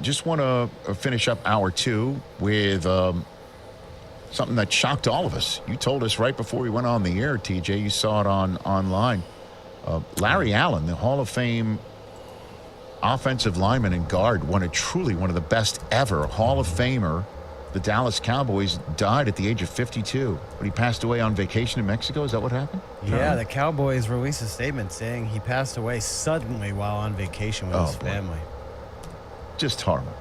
Just want to finish up hour two with something that shocked all of us. You told us right before we went on the air, TJ. You saw it online. Larry Allen, the Hall of Fame offensive lineman and guard, one of the best ever. Hall of Famer. The Dallas Cowboys died at the age of 52. But he passed away on vacation in Mexico. Is that what happened? Yeah, the Cowboys released a statement saying he passed away suddenly while on vacation with his family. Just horrible.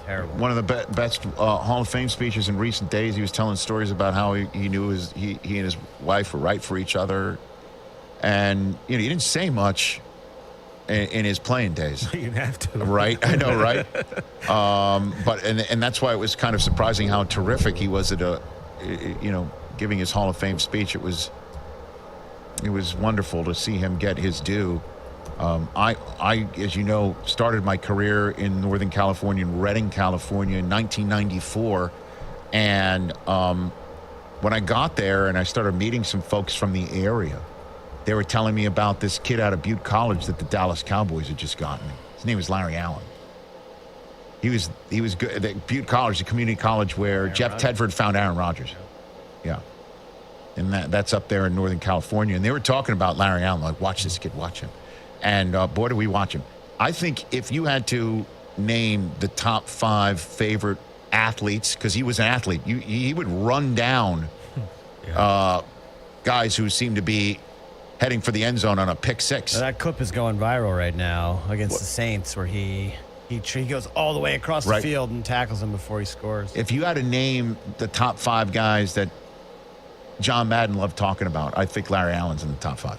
Terrible. One of the best Hall of Fame speeches in recent days. He was telling stories about how he knew he and his wife were right for each other. And, he didn't say much in his playing days. You didn't have to. Right? I know, right? But that's why it was kind of surprising how terrific he was at giving his Hall of Fame speech. It was wonderful to see him get his due. I, as you know, started my career in Northern California, in Redding, California, in 1994. And when I got there and I started meeting some folks from the area, they were telling me about this kid out of Butte College that the Dallas Cowboys had just gotten. His name was Larry Allen. He was good at Butte College, the community college where Jeff Tedford found Aaron Rodgers. Yeah. And that's up there in Northern California. And they were talking about Larry Allen, like, watch this kid, watch him. And boy, did we watch him. I think if you had to name the top 5 favorite athletes, because he was an athlete, he would run down guys who seemed to be heading for the end zone on a pick six. That clip is going viral right now against the Saints, where he goes all the way across the field and tackles him before he scores. If you had to name the top 5 guys that John Madden loved talking about, I think Larry Allen's in the top 5.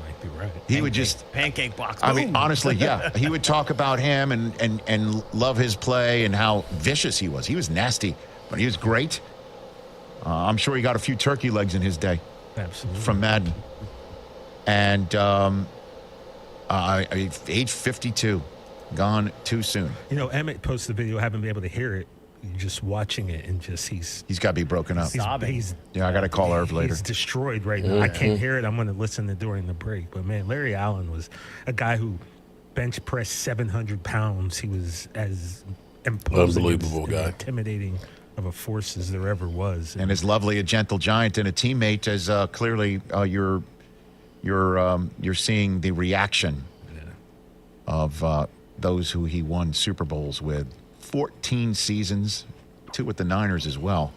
Might be right. He would just pancake box. I mean, honestly, yeah. He would talk about him and love his play and how vicious he was. He was nasty, but he was great. I'm sure he got a few turkey legs in his day. Absolutely. From Madden. And age 52, gone too soon. Emmett posted the video. I haven't been able to hear it. Just watching it and he's got to be broken up. I got to call Irv later. He's destroyed right now. I can't hear it. I'm going to listen to during the break. But man, Larry Allen was a guy who bench pressed 700 pounds. He was as imposing, unbelievable guy, intimidating of a force as there ever was. And as lovely a gentle giant and a teammate as clearly you're seeing the reaction of those who he won Super Bowls with. 14 seasons, 2 with the Niners as well.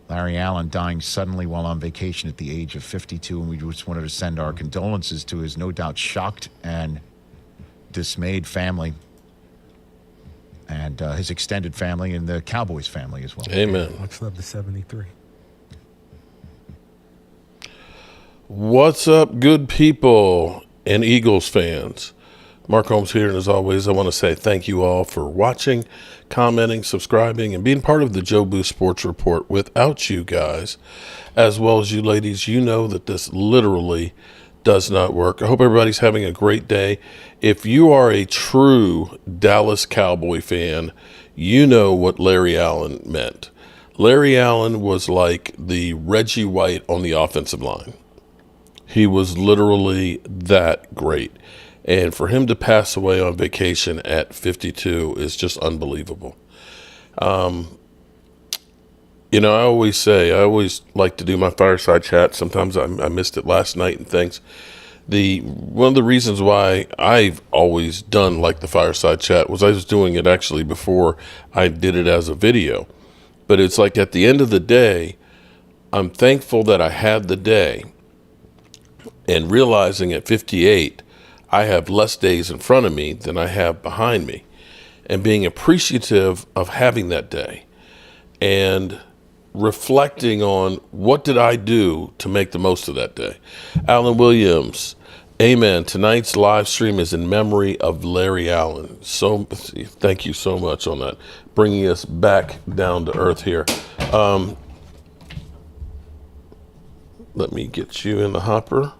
Larry Allen dying suddenly while on vacation at the age of 52, and we just wanted to send our condolences to his no doubt shocked and dismayed family and his extended family and the Cowboys family as well. Amen. Much love to 73. What's up, good people and Eagles fans? Mark Holmes here, and as always, I want to say thank you all for watching, commenting, subscribing, and being part of the Joe Booth Sports Report. Without you guys, as well as you ladies, you know that this literally does not work. I hope everybody's having a great day. If you are a true Dallas Cowboy fan, you know what Larry Allen meant. Larry Allen was like the Reggie White on the offensive line. He was literally that great. And for him to pass away on vacation at 52 is just unbelievable. I always like to do my fireside chat. Sometimes I missed it last night and things. One of the reasons why I've always done like the fireside chat was I was doing it actually before I did it as a video. But it's like at the end of the day, I'm thankful that I had the day, and realizing at 58, I have less days in front of me than I have behind me, and being appreciative of having that day and reflecting on what did I do to make the most of that day. Alan Williams, amen. Tonight's live stream is in memory of Larry Allen. So thank you so much on that, bringing us back down to earth here. Let me get you in the hopper.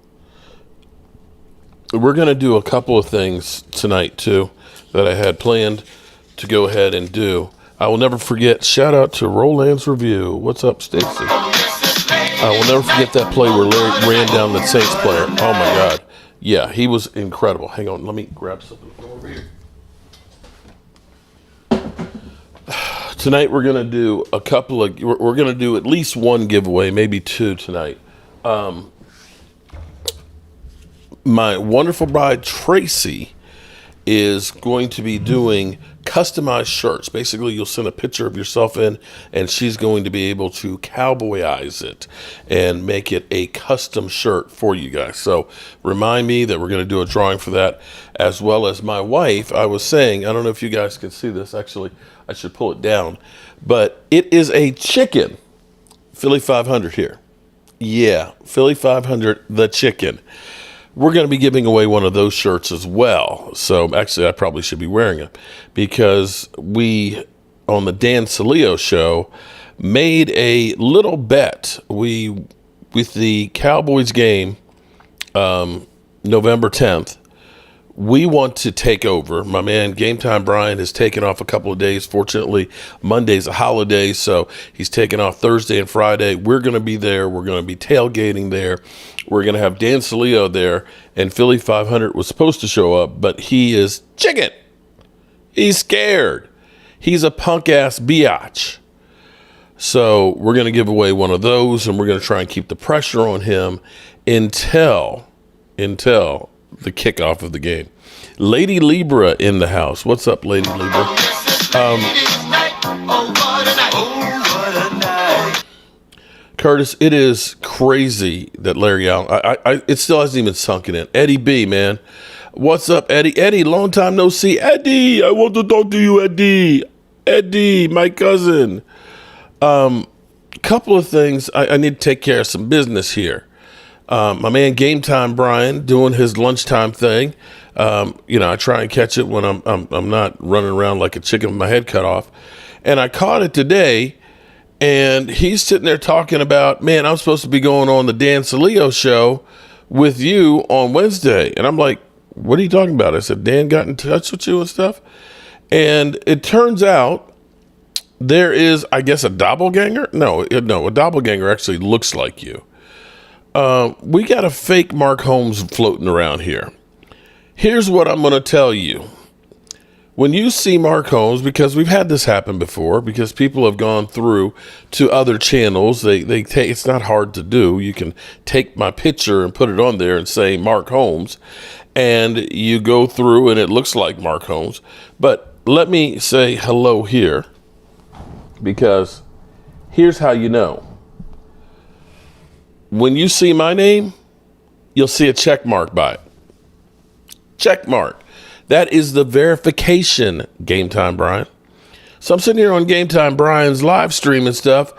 We're going to do a couple of things tonight, too, that I had planned to go ahead and do. I will never forget, shout out to Roland's Review. What's up, Stacy? I will never forget that play where Larry ran down the Saints player. Oh, my God. Yeah, he was incredible. Hang on, let me grab something from over here. Tonight we're going to do a couple of, we're going to do at least one giveaway, maybe two tonight. My wonderful bride, Tracy, is going to be doing customized shirts. Basically, you'll send a picture of yourself in, and she's going to be able to cowboyize it and make it a custom shirt for you guys. So remind me that we're going to do a drawing for that, as well as my wife. I was saying, I don't know if you guys can see this. Actually, I should pull it down. But it is a chicken, Philly 500 here. Yeah, Philly 500, the chicken. We're going to be giving away one of those shirts as well. So actually, I probably should be wearing it because we, on the Dan Salio show, made a little bet. With the Cowboys game, November 10th, we want to take over. My man, Game Time Brian, has taken off a couple of days. Fortunately, Monday's a holiday, so he's taken off Thursday and Friday. We're going to be there. We're going to be tailgating there. We're going to have Dan Salio there, and Philly 500 was supposed to show up, but he is chicken. He's scared. He's a punk-ass biatch. So we're going to give away one of those, and we're going to try and keep the pressure on him until the kickoff of the game. Lady Libra in the house. What's up, Lady Libra? Curtis, it is crazy that Larry Allen, it still hasn't even sunken in. Eddie B, man. What's up, Eddie? Eddie, long time no see. Eddie, I want to talk to you, Eddie. Eddie, my cousin. Couple of things. I need to take care of some business here. My man, Game Time Brian, doing his lunchtime thing. I try and catch it when I'm not running around like a chicken with my head cut off. And I caught it today, and he's sitting there talking about, man, I'm supposed to be going on the Dan Salio show with you on Wednesday. And I'm like, what are you talking about? I said, Dan got in touch with you and stuff. And it turns out there is, I guess, a doppelganger. No, a doppelganger actually looks like you. We got a fake Mark Holmes floating around here. Here's what I'm going to tell you. When you see Mark Holmes, because we've had this happen before, because people have gone through to other channels, they take, it's not hard to do. You can take my picture and put it on there and say Mark Holmes, and you go through and it looks like Mark Holmes. But let me say hello here, because here's how you know. When you see my name, you'll see a check mark by it. Check mark. That is the verification, Game Time Brian. So I'm sitting here on Game Time Brian's live stream and stuff,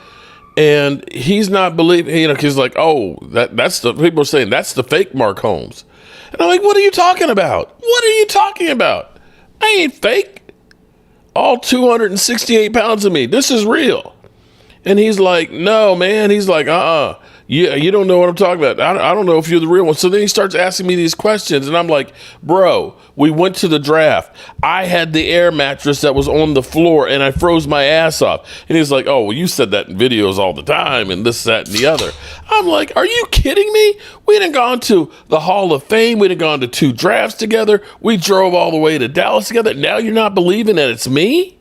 and he's not believing, he's like, oh, that's the, people are saying that's the fake Mark Holmes. And I'm like, what are you talking about? What are you talking about? I ain't fake. All 268 pounds of me. This is real. And he's like, no, man. He's like, yeah, you don't know what I'm talking about. I don't know if you're the real one. So then he starts asking me these questions, and I'm like, bro, we went to the draft. I had the air mattress that was on the floor, and I froze my ass off. And he's like, oh, well, you said that in videos all the time, and this, that, and the other. I'm like, are you kidding me? We done gone to the Hall of Fame. We done gone to 2 drafts together. We drove all the way to Dallas together. Now you're not believing that it's me?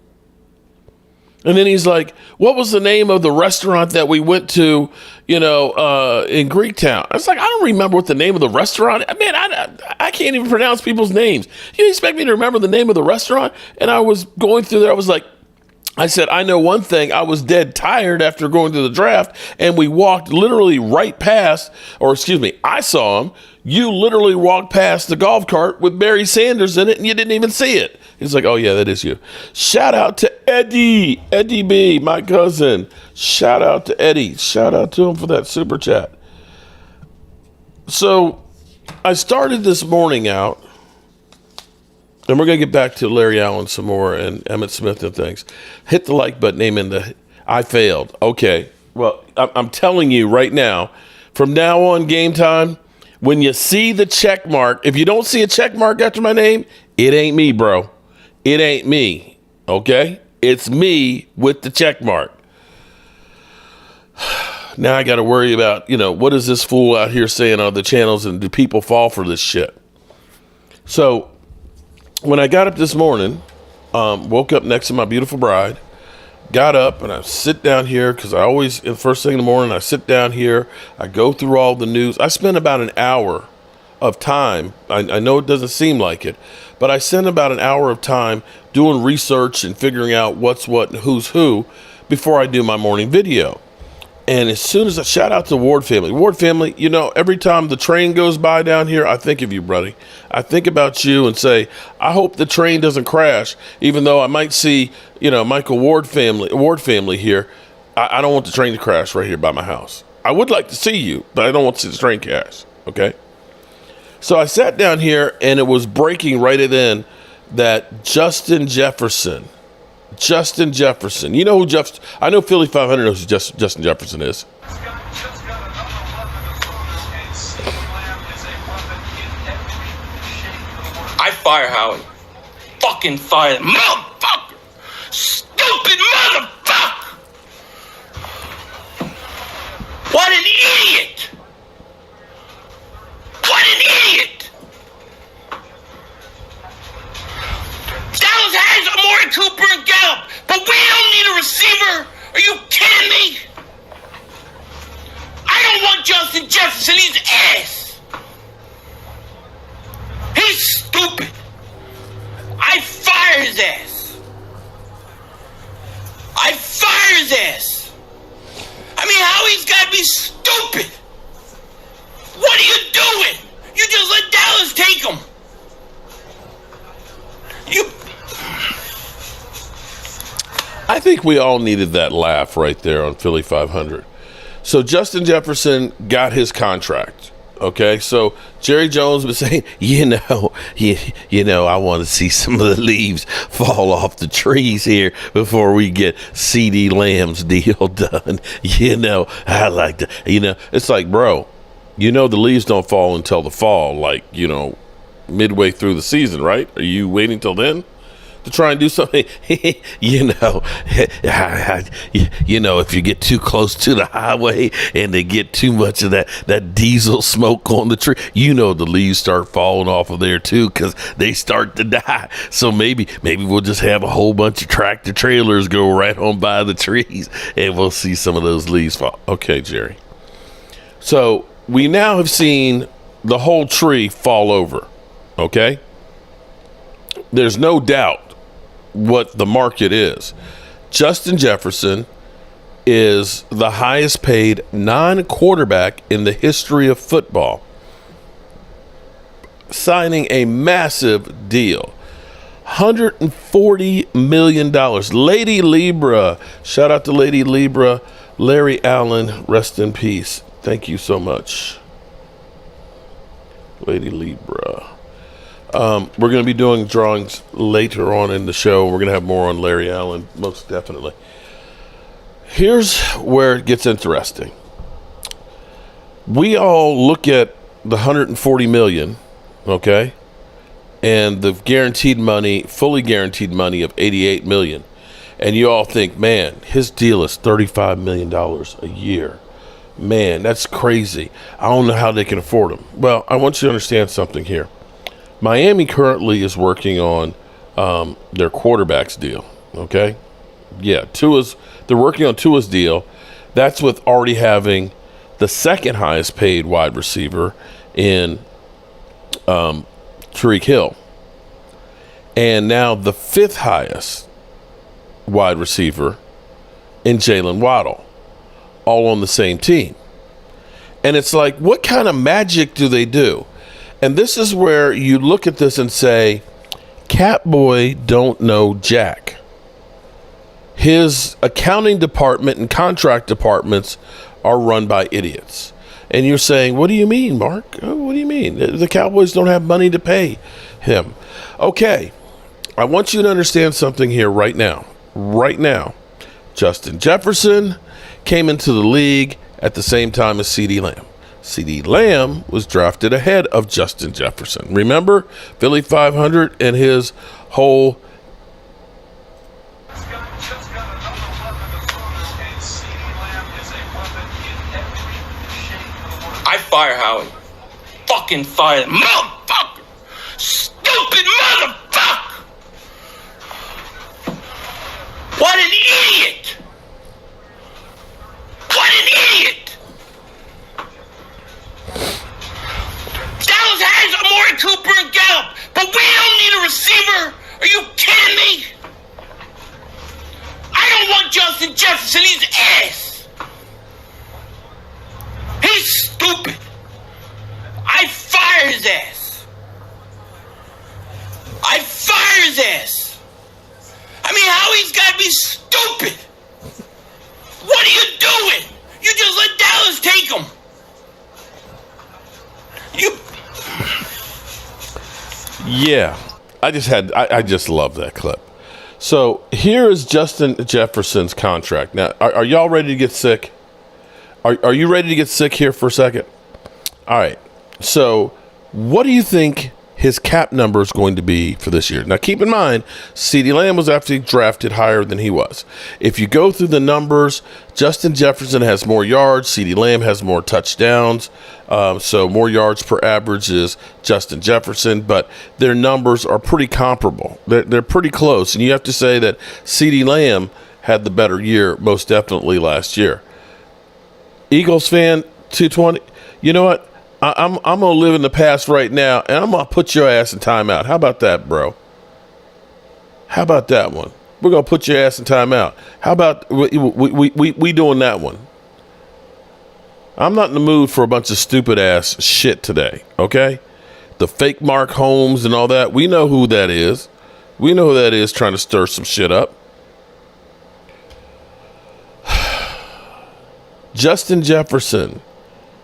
And then he's like, what was the name of the restaurant that we went to, in Greektown? I was like, I don't remember what the name of the restaurant. Man, I can't even pronounce people's names. You expect me to remember the name of the restaurant? And I was going through there. I said, I know one thing. I was dead tired after going to the draft, and we walked literally right past, I saw him. You literally walked past the golf cart with Barry Sanders in it, and you didn't even see it. He's like, oh, yeah, that is you. Shout out to Eddie B, my cousin. Shout out to Eddie. Shout out to him for that super chat. So I started this morning out, and we're going to get back to Larry Allen some more and Emmitt Smith and things. Hit the like button, amen. I failed. Okay. Well, I'm telling you right now, from now on, Game Time, when you see the check mark, if you don't see a check mark after my name, it ain't me, bro. It ain't me, okay? It's me with the check mark. Now I got to worry about, what is this fool out here saying on the channels, and do people fall for this shit? So when I got up this morning, woke up next to my beautiful bride, got up and I sit down here because I always, the first thing in the morning, I sit down here, I go through all the news. I spend about an hour of time. I know it doesn't seem like it, but I spend about an hour of time doing research and figuring out what's what and who's who before I do my morning video. And as soon as I shout out to Ward family, you know, every time the train goes by down here, I think of you, buddy. I think about you and say, I hope the train doesn't crash, even though I might see, you know, Michael Ward family here. I don't want the train to crash right here by my house. I would like to see you, but I don't want to see the train crash. Okay. So I sat down here and it was breaking right then that Justin Jefferson. You know who I know Philly 500 knows who Justin Jefferson is. I fire Howie. Fucking fire him. Motherfucker! Stupid motherfucker! What an idiot! What an idiot! Dallas has Amari Cooper and Gallup, but we don't need a receiver. Are you kidding me? I don't want Justin Jefferson. He's ass. He's stupid. I fire his ass. I fire his ass. I mean, Howie's got to be stupid. What are you doing? You just let Dallas take him. I think we all needed that laugh right there on Philly 500. So Justin Jefferson got his contract. Okay, so Jerry Jones was saying, you know, I want to see some of the leaves fall off the trees here before we get Ceedee Lambs deal done. You know, I like to, you know, it's like, bro, you know, the leaves don't fall until the fall, like, you know, midway through the season, right? Are you waiting till then to try and do something? You know, if you get too close to the highway and they get too much of that diesel smoke on the tree, you know, the leaves start falling off of there too because they start to die. So maybe we'll just have a whole bunch of tractor trailers go right on by the trees and we'll see some of those leaves fall. Okay, Jerry. So we now have seen the whole tree fall over. Okay? There's no doubt what the market is. Justin Jefferson is the highest paid non-quarterback in the history of football, signing a massive deal. $140 million. Lady Libra. Shout out to Lady Libra. Larry Allen, rest in peace. Thank you so much. Lady Libra. We're going to be doing drawings later on in the show. We're going to have more on Larry Allen, most definitely. Here's where it gets interesting. We all look at the $140 million, okay, and the guaranteed money, fully guaranteed money of $88 million, and you all think, man, his deal is $35 million a year. Man, that's crazy. I don't know how they can afford him. Well, I want you to understand something here. Miami currently is working on their quarterback's deal, okay? Yeah, they're working on Tua's deal. That's with already having the second highest paid wide receiver in Tyreek Hill. And now the fifth highest wide receiver in Jalen Waddle, all on the same team. And it's like, what kind of magic do they do? And this is where you look at this and say, Catboy don't know jack. His accounting department and contract departments are run by idiots. And you're saying, what do you mean, Mark? Oh, what do you mean? The Cowboys don't have money to pay him. Okay, I want you to understand something here right now. Right now, Justin Jefferson came into the league at the same time as Ceedee Lamb. Ceedee Lamb was drafted ahead of Justin Jefferson. Remember Philly 500 and his whole I fire Howie. Fucking fire him. Motherfucker! Stupid motherfucker! What an idiot! Justin Jefferson, he's ass. He's stupid. I fire his ass. I fire his ass. I mean, how he's got to be stupid. What are you doing? You just let Dallas take him. Yeah, I just love that clip. So here is Justin Jefferson's contract. Now, are y'all ready to get sick? Are you ready to get sick here for a second? All right. So what do you think his cap number is going to be for this year? Now, keep in mind, Ceedee Lamb was actually drafted higher than he was. If you go through the numbers, Justin Jefferson has more yards. Ceedee Lamb has more touchdowns. So more yards per average is Justin Jefferson, but their numbers are pretty comparable. They're pretty close. And you have to say that Ceedee Lamb had the better year, most definitely last year. Eagles fan, 220. You know what? I'm going to live in the past right now, and I'm going to put your ass in timeout. How about that, bro? How about that one? We're going to put your ass in timeout. How about we doing that one? I'm not in the mood for a bunch of stupid-ass shit today, okay? The fake Mark Holmes and all that, we know who that is. We know who that is trying to stir some shit up. Justin Jefferson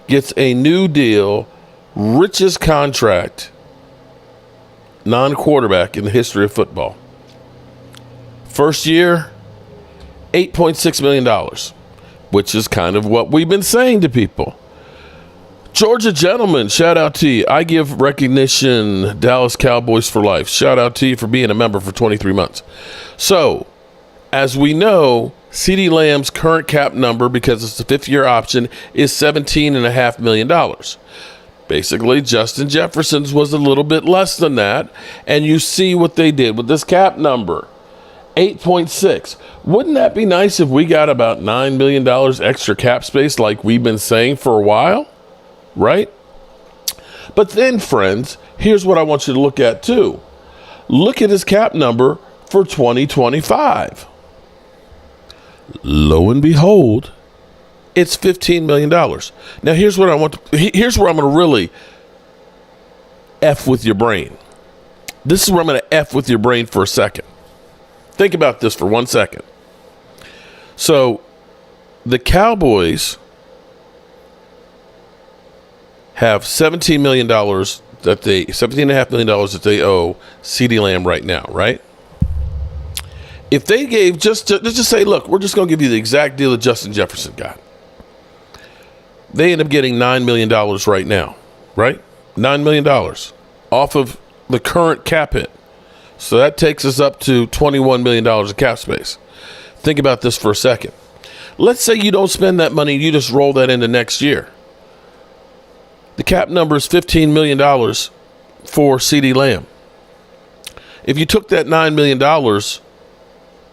gets a new deal, richest contract, non-quarterback in the history of football. First year, $8.6 million, which is kind of what we've been saying to people. Georgia Gentleman, shout out to you. I give recognition, Dallas Cowboys for life. Shout out to you for being a member for 23 months. So, as we know, Ceedee Lamb's current cap number, because it's a fifth-year option, is $17.5 million. Basically, Justin Jefferson's was a little bit less than that, and you see what they did with this cap number, 8.6. Wouldn't that be nice if we got about $9 million extra cap space like we've been saying for a while, right? But then, friends, here's what I want you to look at, too. Look at his cap number for 2025. Lo and behold, it's $15 million. Now, here's what here's where I'm going to really F with your brain. This is where I'm going to F with your brain for a second. Think about this for 1 second. So, the Cowboys have $17.5 million that they owe Ceedee Lamb right now, right? If they gave let's just say, look, we're just going to give you the exact deal that Justin Jefferson got. They end up getting $9 million right now, right? $9 million off of the current cap hit. So that takes us up to $21 million of cap space. Think about this for a second. Let's say you don't spend that money, you just roll that into next year. The cap number is $15 million for Ceedee Lamb. If you took that $9 million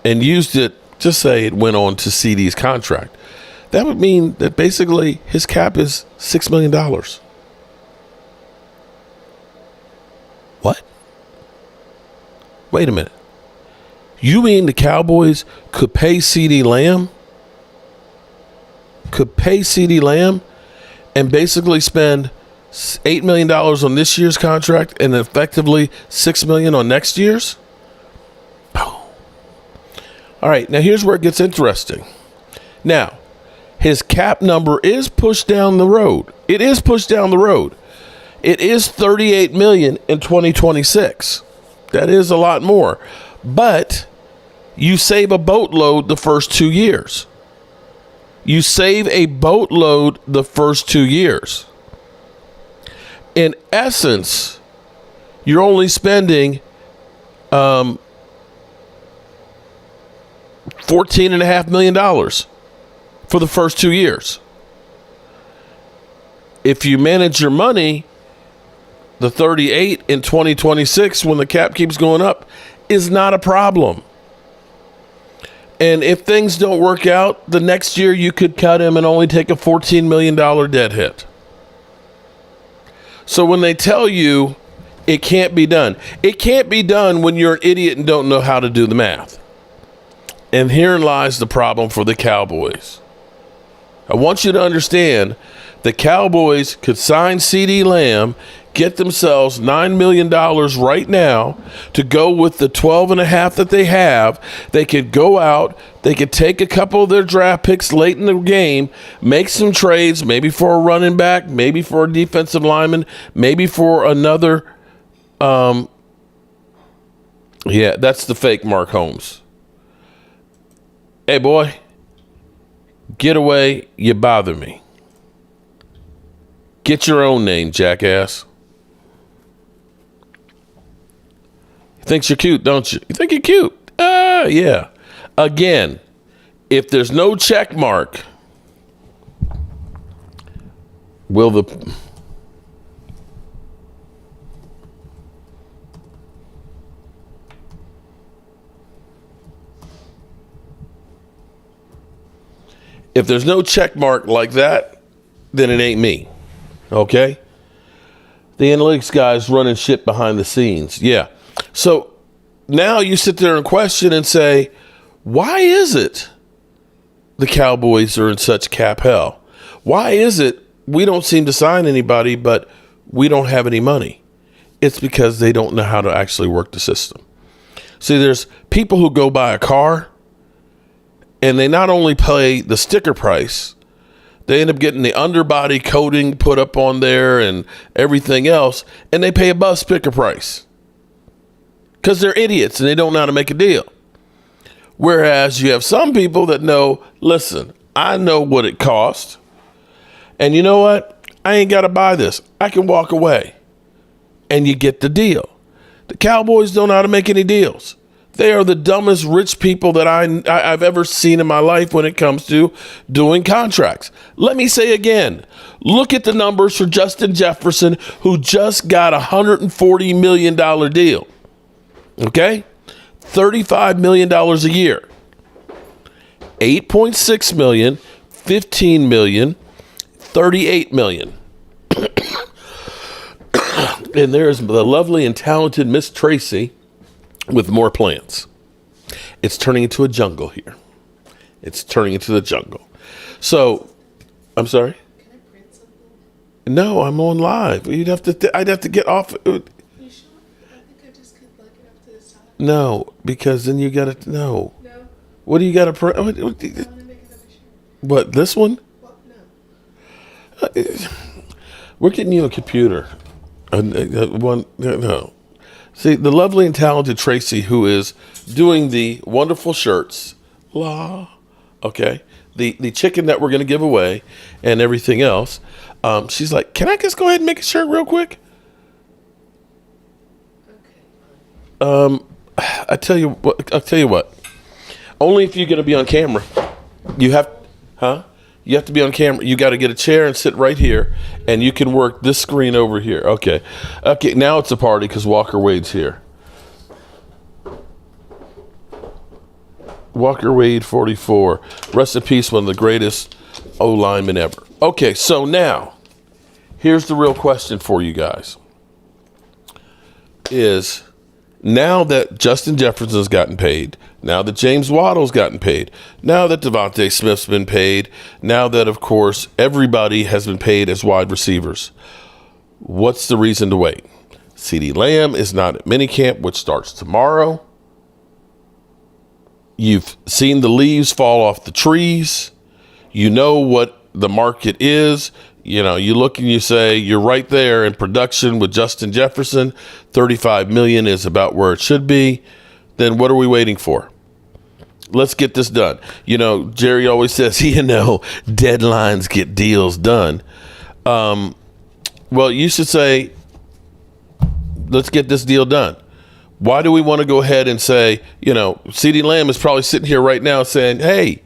and used it, just say it went on to Ceedee's contract, that would mean that basically his cap is $6 million. What? Wait a minute. You mean the Cowboys could pay Ceedee Lamb? Could pay Ceedee Lamb and basically spend $8 million on this year's contract and effectively $6 million on next year's? All right, now here's where it gets interesting. Now, his cap number is pushed down the road. It is pushed down the road. It is $38 million in 2026. That is a lot more. But you save a boatload the first 2 years. You save a boatload the first 2 years. In essence, you're only spending $14.5 million for the first 2 years. If you manage your money, the 38 in 2026, when the cap keeps going up, is not a problem. And if things don't work out, the next year you could cut him and only take a $14 million dead hit. So when they tell you it can't be done when you're an idiot and don't know how to do the math. And herein lies the problem for the Cowboys. I want you to understand the Cowboys could sign Ceedee Lamb, get themselves $9 million right now to go with the 12.5 that they have. They could go out, they could take a couple of their draft picks late in the game, make some trades, maybe for a running back, maybe for a defensive lineman, maybe for another. Yeah, that's the fake Mark Holmes. Hey, boy, get away, you bother me. Get your own name, jackass. Thinks you're cute, don't you? You think you're cute? Yeah. Again, if there's no check mark, will the... If there's no check mark like that, then it ain't me. Okay? The analytics guy's running shit behind the scenes. Yeah. So now you sit there and question and say, why is it the Cowboys are in such cap hell? Why is it we don't seem to sign anybody, but we don't have any money? It's because they don't know how to actually work the system. See, there's people who go buy a car, and they not only pay the sticker price, they end up getting the underbody coating put up on there and everything else, and they pay a bus sticker price because they're idiots and they don't know how to make a deal. Whereas you have some people that know, listen, I know what it costs, and you know what? I ain't got to buy this. I can walk away, and you get the deal. The Cowboys don't know how to make any deals. They are the dumbest rich people that I've ever seen in my life when it comes to doing contracts. Let me say again, look at the numbers for Justin Jefferson, who just got a $140 million deal. Okay? $35 million a year. $8.6 million, $15 million, $38 million. And there's the lovely and talented Miss Tracy with more plants. It's turning into a jungle here. It's turning into the jungle. So, I'm sorry? Can I print something? No, I'm on live. I'd have to get off. You sure? I think I just could plug it up to the side. No, because then you got to, no. No? What do you got to print? I want to make another shirt. What, this one? Well, no. We're getting you a computer. No. See, the lovely and talented Tracy, who is doing the wonderful shirts, okay, the chicken that we're going to give away and everything else, she's like, can I just go ahead and make a shirt real quick? Okay. I'll tell you what. Only if you're going to be on camera. You have to be on camera. You got to get a chair and sit right here, and you can work this screen over here. Okay, now it's a party because Walker Wade's here. Walker Wade, 44. Rest in peace, one of the greatest O-linemen ever. Okay, so now, here's the real question for you guys. Is now that Justin Jefferson's gotten paid, now that James Waddle's gotten paid, now that Devontae Smith's been paid, now that, of course, everybody has been paid as wide receivers, what's the reason to wait? Ceedee Lamb is not at minicamp, which starts tomorrow. You've seen the leaves fall off the trees. You know what the market is. You know, you look and you say you're right there in production with Justin Jefferson. $35 million is about where it should be. Then what are we waiting for? Let's get this done. You know, Jerry always says, deadlines get deals done. Well, you should say, let's get this deal done. Why do we want to go ahead and say, Ceedee Lamb is probably sitting here right now saying, hey,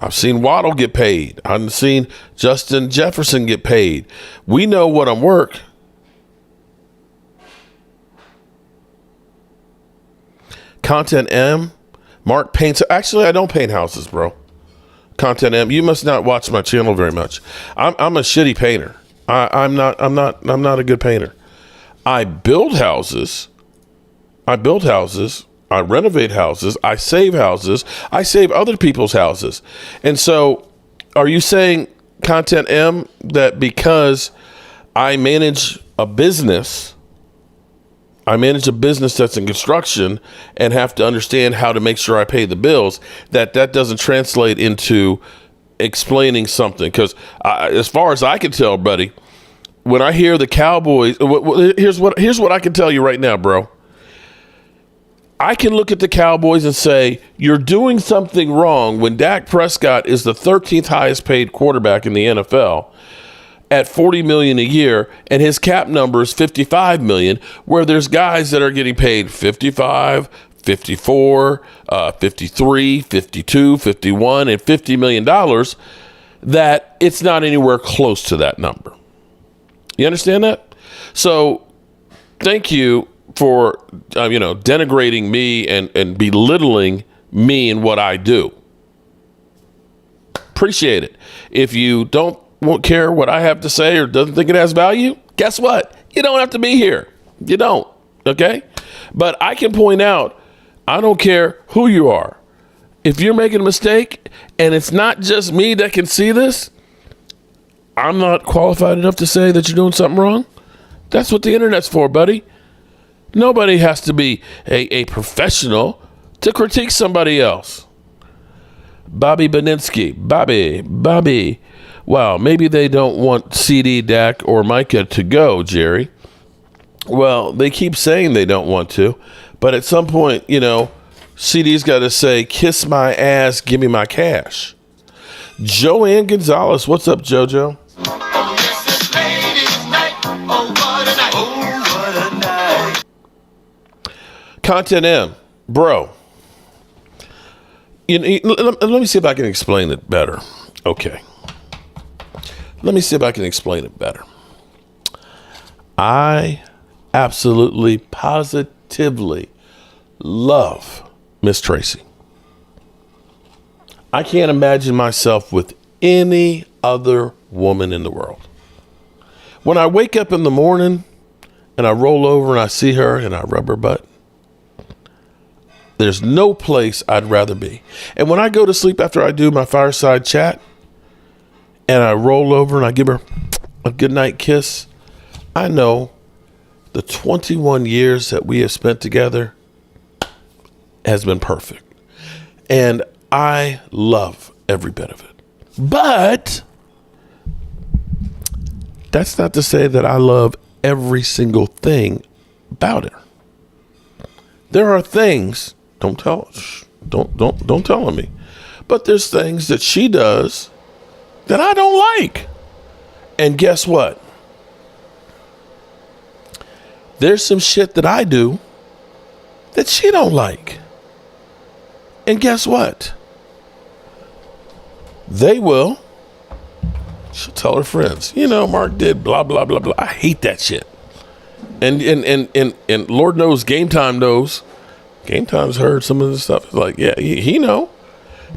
I've seen Waddle get paid. I've seen Justin Jefferson get paid. We know what I'm worth. Content M, Mark paints. Actually, I don't paint houses, bro. Content M, you must not watch my channel very much. I'm a shitty painter. I'm not a good painter. I build houses. I renovate houses. I save houses. I save other people's houses. And so are you saying, Content M, that because I manage a business that's in construction and have to understand how to make sure I pay the bills, that doesn't translate into explaining something? Because as far as I can tell, buddy, when I hear the Cowboys, here's what I can tell you right now, bro. I can look at the Cowboys and say, you're doing something wrong when Dak Prescott is the 13th highest paid quarterback in the NFL at $40 million a year, and his cap number is $55 million, where there's guys that are getting paid $55, $54, $53, $52, $51, and $50 million, that it's not anywhere close to that number. You understand that? So thank you for denigrating me and belittling me and what I do. Appreciate it. If you won't care what I have to say or doesn't think it has value, guess what? You don't have to be here. You don't. Okay? But I can point out, I don't care who you are. If you're making a mistake and it's not just me that can see this, I'm not qualified enough to say that you're doing something wrong. That's what the internet's for, buddy. Nobody has to be a professional to critique somebody else. Bobby Beninsky. Bobby. Wow, maybe they don't want Ceedee, Dak, or Micah to go, Jerry. Well, they keep saying they don't want to, but at some point, Ceedee's got to say, kiss my ass, give me my cash. Joanne Gonzalez. What's up, JoJo? Content M, bro. Let me see if I can explain it better. Okay. Let me see if I can explain it better. I absolutely, positively love Miss Tracy. I can't imagine myself with any other woman in the world. When I wake up in the morning and I roll over and I see her and I rub her butt, there's no place I'd rather be. And when I go to sleep after I do my fireside chat and I roll over and I give her a goodnight kiss, I know the 21 years that we have spent together has been perfect. And I love every bit of it. But that's not to say that I love every single thing about her. There are things, don't tell on me, but there's things that she does that I don't like. And guess what? There's some shit that I do that she don't like. And guess what? They will. She'll tell her friends, Mark did blah, blah, blah, blah. I hate that shit. And Lord knows, Game Time knows. Game Time's heard some of this stuff. It's like, yeah, he know.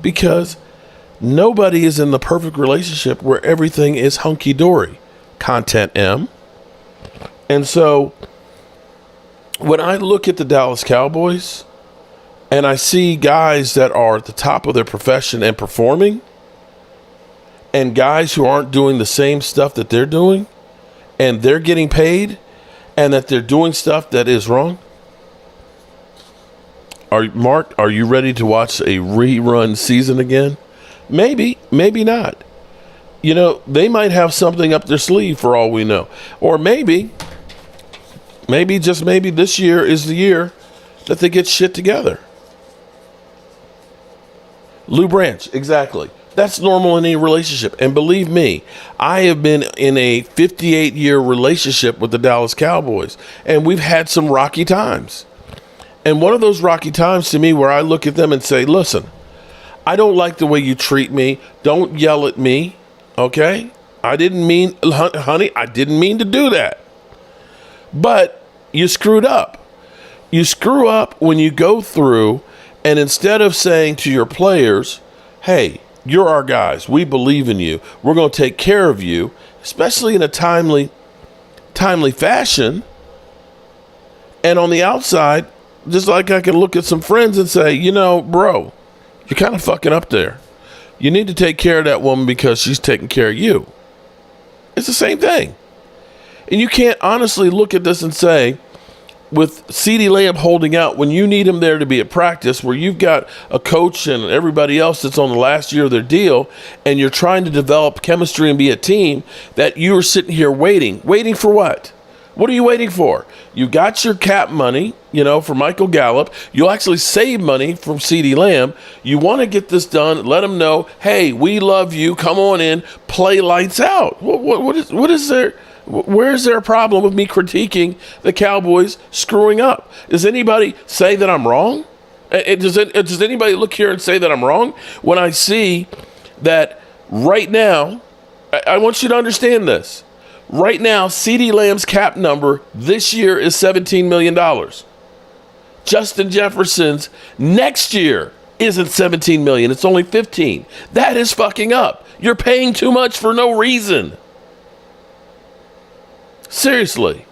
Because nobody is in the perfect relationship where everything is hunky-dory. Content M. And so when I look at the Dallas Cowboys and I see guys that are at the top of their profession and performing, and guys who aren't doing the same stuff that they're doing, and they're getting paid, and that they're doing stuff that is wrong. Mark, are you ready to watch a rerun season again? Maybe, maybe not. They might have something up their sleeve for all we know. Or maybe, just maybe this year is the year that they get shit together. Lou Branch, exactly. That's normal in any relationship. And believe me, I have been in a 58-year relationship with the Dallas Cowboys, and we've had some rocky times. And one of those rocky times to me where I look at them and say, listen, I don't like the way you treat me. Don't yell at me, okay? I didn't mean, honey, I didn't mean to do that. But you screwed up. You screw up when you go through, and instead of saying to your players, hey, you're our guys. We believe in you. We're going to take care of you, especially in a timely fashion. And on the outside, just like I can look at some friends and say, bro, you're kind of fucking up there. You need to take care of that woman because she's taking care of you. It's the same thing. And you can't honestly look at this and say, with Ceedee Lamb holding out when you need him there to be at practice, where you've got a coach and everybody else that's on the last year of their deal, and you're trying to develop chemistry and be a team, that you are sitting here waiting. Waiting for what? What are you waiting for? You got your cap money, for Michael Gallup. You'll actually save money from Ceedee Lamb. You want to get this done. Let them know, hey, we love you. Come on in. Play lights out. What is there? Where is there a problem with me critiquing the Cowboys screwing up? Does anybody say that I'm wrong? Does anybody look here and say that I'm wrong? When I see that right now, I want you to understand this. Right now, Ceedee Lamb's cap number this year is $17 million. Justin Jefferson's next year isn't $17 million. It's only $15. That is fucking up. You're paying too much for no reason. Seriously.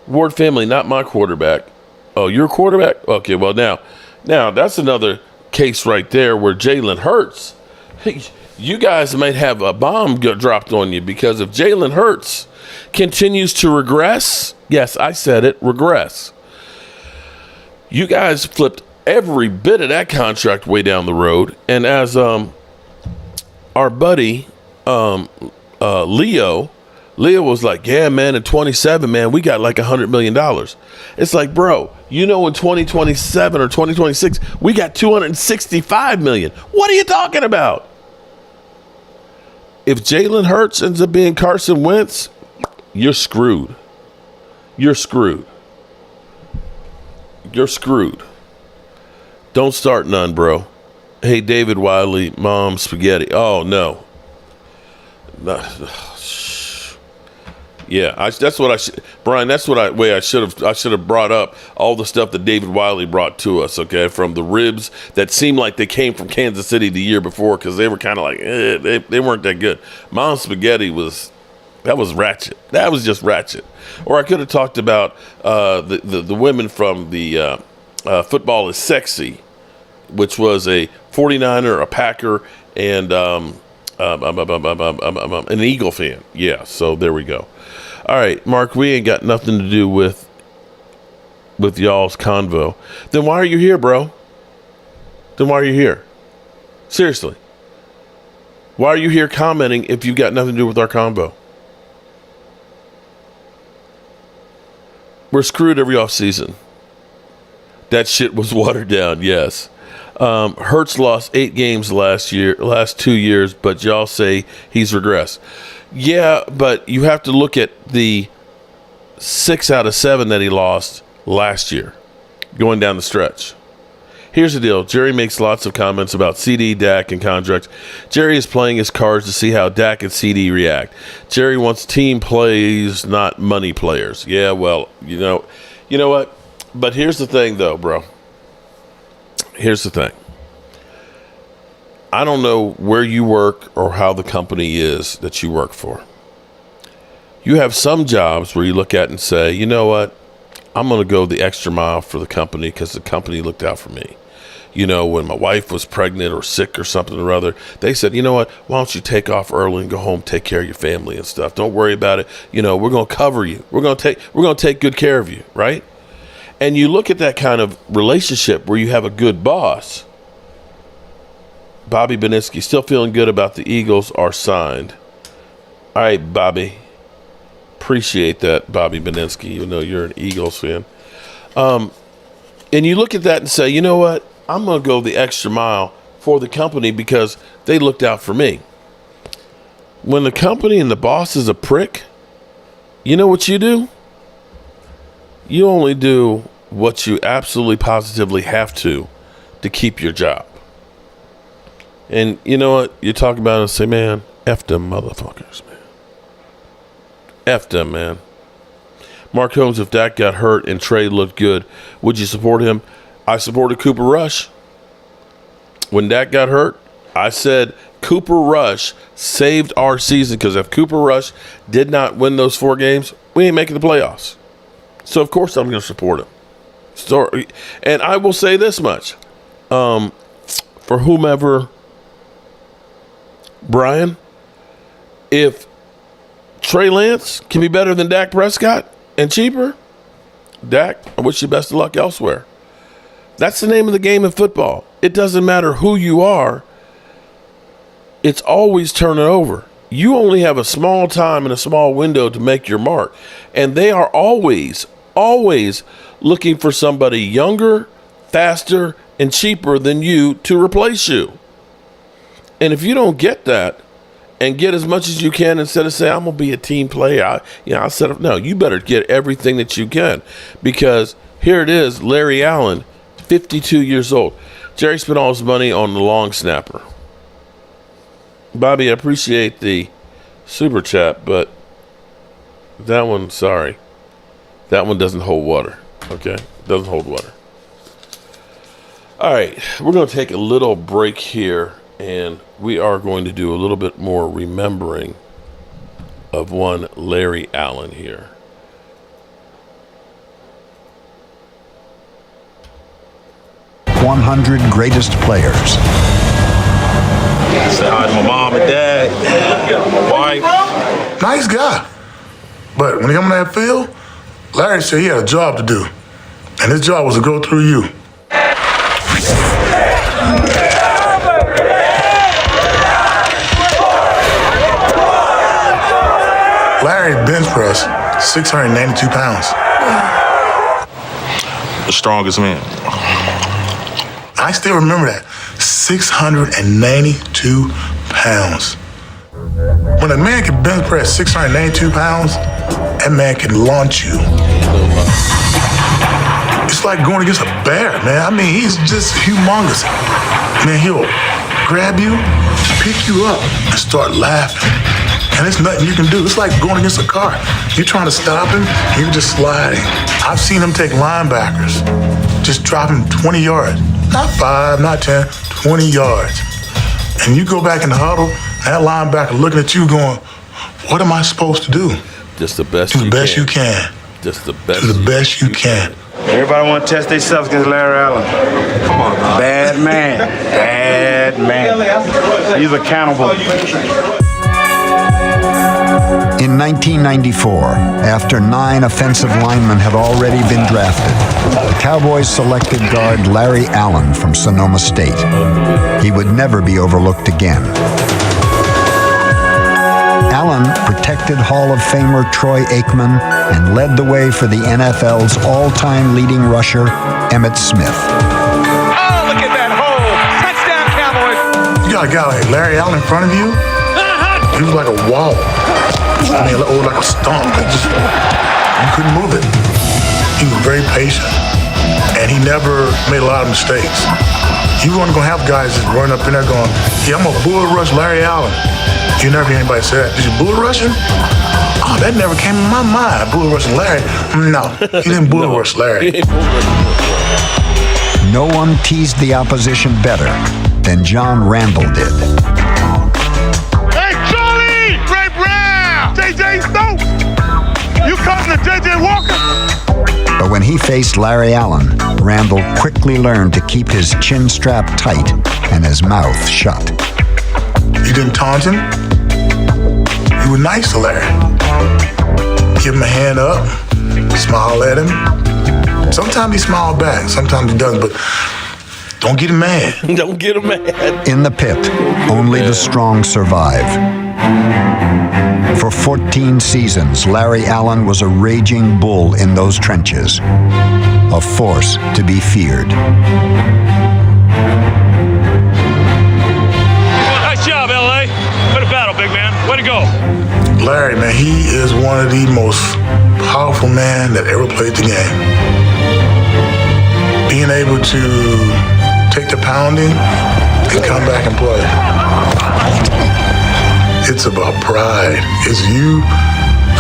Ward family, not my quarterback. Oh, your quarterback? Okay, well, now that's another case right there where Jalen Hurts. You guys might have a bomb dropped on you, because if Jalen Hurts continues to regress, yes, I said it, regress. You guys flipped every bit of that contract way down the road. And as our buddy Leo was like, yeah, man, in 27, man, we got like $100 million. It's like, bro, in 2027 or 2026, we got $265 million. What are you talking about? If Jalen Hurts ends up being Carson Wentz, you're screwed. You're screwed. You're screwed. Don't start none, bro. Hey, David Wiley, Mom Spaghetti. Oh, no. Yeah, that's what I should, Brian. That's what I should have brought up all the stuff that David Wiley brought to us. Okay, from the ribs that seemed like they came from Kansas City the year before, because they were kind of like they weren't that good. Mom Spaghetti was ratchet. That was just ratchet. Or I could have talked about the women from the Football is Sexy, which was a 49er, a Packer, and an Eagle fan. Yeah, so there we go. All right, Mark, we ain't got nothing to do with y'all's convo. Then why are you here, bro? Then why are you here? Seriously. Why are you here commenting if you've got nothing to do with our convo? We're screwed every offseason. That shit was watered down, yes. Hurts lost 8 games last 2 years, but y'all say he's regressed. Yeah, but you have to look at the 6 out of 7 that he lost last year, going down the stretch. Here's the deal. Jerry makes lots of comments about CD, Dak, and contracts. Jerry is playing his cards to see how Dak and CD react. Jerry wants team plays, not money players. Yeah, well, you know what? But here's the thing, though, bro. Here's the thing. I don't know where you work or how the company is that you work for. You have some jobs where you look at and say, you know what? I'm going to go the extra mile for the company because the company looked out for me. When my wife was pregnant or sick or something or other, they said, you know what? Why don't you take off early and go home, take care of your family and stuff. Don't worry about it. We're going to cover you. We're going to take good care of you, right? And you look at that kind of relationship where you have a good boss. Bobby Beninsky, still feeling good about the Eagles are signed. All right, Bobby. Appreciate that, Bobby Beninsky, even though you're an Eagles fan. And you look at that and say, you know what? I'm going to go the extra mile for the company because they looked out for me. When the company and the boss is a prick, you know what you do? You only do what you absolutely positively have to keep your job. And you know what? You talk about it and say, man, F them motherfuckers, man. F them, man. Mark Holmes, if Dak got hurt and Trey looked good, would you support him? I supported Cooper Rush. When Dak got hurt, I said Cooper Rush saved our season, because if Cooper Rush did not win those 4 games, we ain't making the playoffs. So, of course, I'm going to support him. Story. And I will say this much. For whomever, Brian, if Trey Lance can be better than Dak Prescott and cheaper, Dak, I wish you best of luck elsewhere. That's the name of the game in football. It doesn't matter who you are. It's always turning over. You only have a small time and a small window to make your mark. And they are always looking for somebody younger, faster, and cheaper than you to replace you. And if you don't get that and get as much as you can instead of saying, I'm going to be a team player, I'll set up. No, you better get everything that you can, because here it is, Larry Allen, 52 years old. Jerry spent all his money on the long snapper. Bobby, I appreciate the super chat, but that one, sorry. That one doesn't hold water, okay? Doesn't hold water. All right, we're going to take a little break here, and we are going to do a little bit more remembering of one Larry Allen here. "100 Greatest Players." Say hi to my mom and dad, my wife. Nice guy. But when he come on that field, Larry said he had a job to do. And his job was to go through you. Larry bench press 692 pounds. The strongest man. I still remember that. 692 pounds. When a man can bench press 692 pounds, that man can launch you. It's like going against a bear, man. I mean, he's just humongous. Man, he'll grab you, pick you up, and start laughing. And there's nothing you can do. It's like going against a car. You're trying to stop him, you're just sliding. I've seen him take linebackers, just drop him 20 yards. Not 5, not 10, 20 yards. And you go back in the huddle, that linebacker looking at you going, what am I supposed to do? Just the best Do the best you can. Just the best. Do the best you can. Everybody want to test themselves against Larry Allen. Come on, bad man. Bad man. He's accountable. In 1994, after 9 offensive linemen had already been drafted, the Cowboys selected guard Larry Allen from Sonoma State. He would never be overlooked again. Allen protected Hall of Famer Troy Aikman and led the way for the NFL's all-time leading rusher, Emmitt Smith. Oh, look at that hole. Touchdown, Cowboys. You got a guy like Larry Allen in front of you, he was like a wall. I mean, or like a stump. You couldn't move it. He was very patient, and he never made a lot of mistakes. You weren't going to have guys just run up in there going, yeah, I'm going to bullet rush Larry Allen. You never hear anybody say that. Did you bullet rush him? Oh, that never came in my mind, bullet rushing Larry. No, he didn't bullet rush Larry. No one teased the opposition better than John Randall did. Hey, Charlie! Ray Brown! J.J. Stokes! You cutting the J.J. Walker? But when he faced Larry Allen, Randall quickly learned to keep his chin strap tight and his mouth shut. You didn't taunt him. You were nice to Larry. Give him a hand up, smile at him. Sometimes he smiled back, sometimes he doesn't, but don't get him mad. Don't get him mad. In the pit, only the strong survive. For 14 seasons, Larry Allen was a raging bull in those trenches, a force to be feared. Nice job, L.A. What a battle, big man. Way to go. Larry, man, he is one of the most powerful men that ever played the game. Being able to take the pounding and come back and play. It's about pride. It's you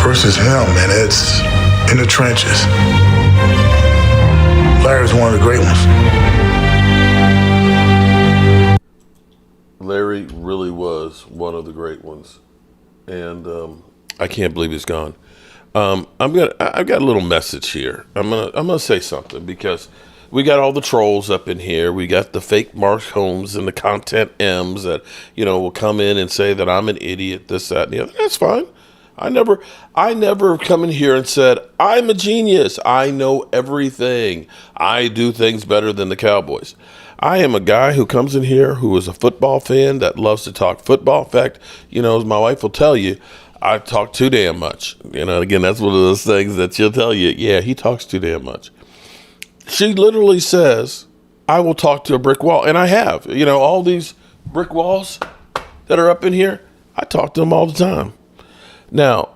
versus him, and it's in the trenches. Larry's one of the great ones. Larry really was one of the great ones. And I can't believe he's gone. I've got a little message here. I'm gonna say something because we got all the trolls up in here. We got the fake Mark Holmes and the content M's that will come in and say that I'm an idiot, this, that, and the other. That's fine. I never come in here and said I'm a genius. I know everything. I do things better than the Cowboys. I am a guy who comes in here who is a football fan that loves to talk football. In fact, as my wife will tell you, I talk too damn much. Again, that's one of those things that she'll tell you, yeah, he talks too damn much. She literally says, I will talk to a brick wall. And I have. All these brick walls that are up in here, I talk to them all the time. Now,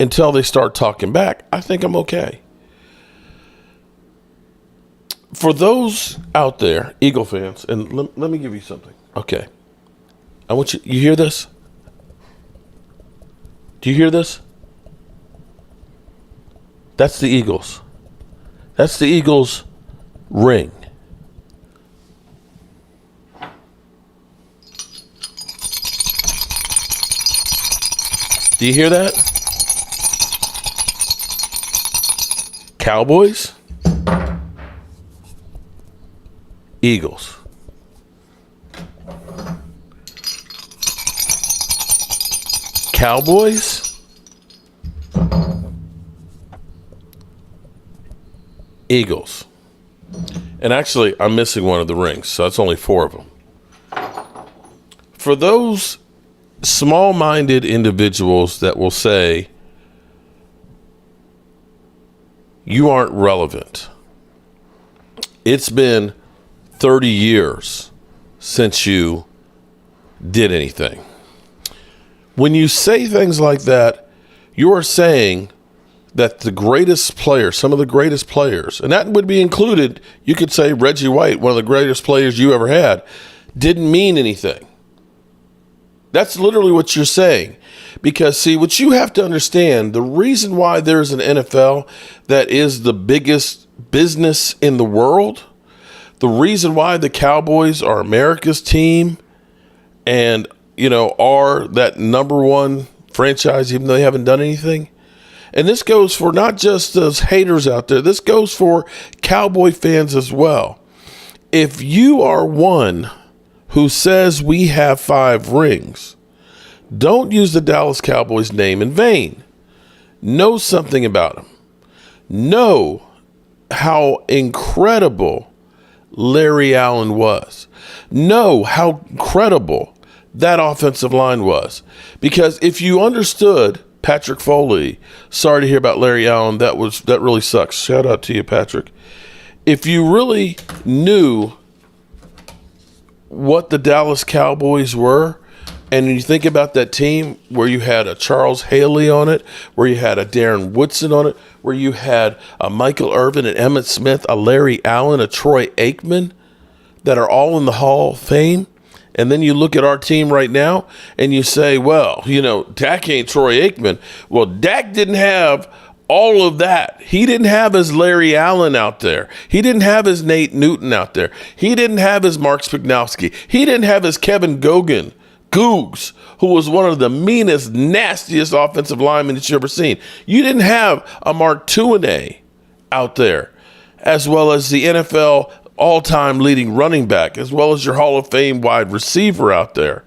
until they start talking back, I think I'm okay. For those out there, Eagle fans, and let me give you something. Okay. I want you hear this? Do you hear this? That's the Eagles. That's the Eagles' ring. Do you hear that? Cowboys, Eagles. Cowboys, Eagles. And actually, I'm missing one of the rings, so that's only 4 of them. For those small-minded individuals that will say, you aren't relevant. It's been 30 years since you did anything. When you say things like that, you are saying that the greatest players, some of the greatest players, and that would be included, you could say Reggie White, one of the greatest players you ever had, didn't mean anything. That's literally what you're saying. Because, see, what you have to understand, the reason why there's an NFL that is the biggest business in the world, the reason why the Cowboys are America's team and, are that number one franchise, even though they haven't done anything. And this goes for not just those haters out there. This goes for Cowboy fans as well. If you are one who says we have 5 rings, don't use the Dallas Cowboys name in vain. Know something about them. Know how incredible Larry Allen was. Know how incredible that offensive line was. Because if you understood Patrick Foley, sorry to hear about Larry Allen, that really sucks. Shout out to you, Patrick. If you really knew what the Dallas Cowboys were, and you think about that team where you had a Charles Haley on it, where you had a Darren Woodson on it, where you had a Michael Irvin, an Emmitt Smith, a Larry Allen, a Troy Aikman, that are all in the Hall of Fame, and then you look at our team right now and you say, well, Dak ain't Troy Aikman. Well, Dak didn't have all of that. He didn't have his Larry Allen out there. He didn't have his Nate Newton out there. He didn't have his Mark Spignowski. He didn't have his Kevin Googs, who was one of the meanest, nastiest offensive linemen that you ever seen. You didn't have a Mark Tuinei out there, as well as the NFL all-time leading running back, as well as your Hall of Fame wide receiver out there.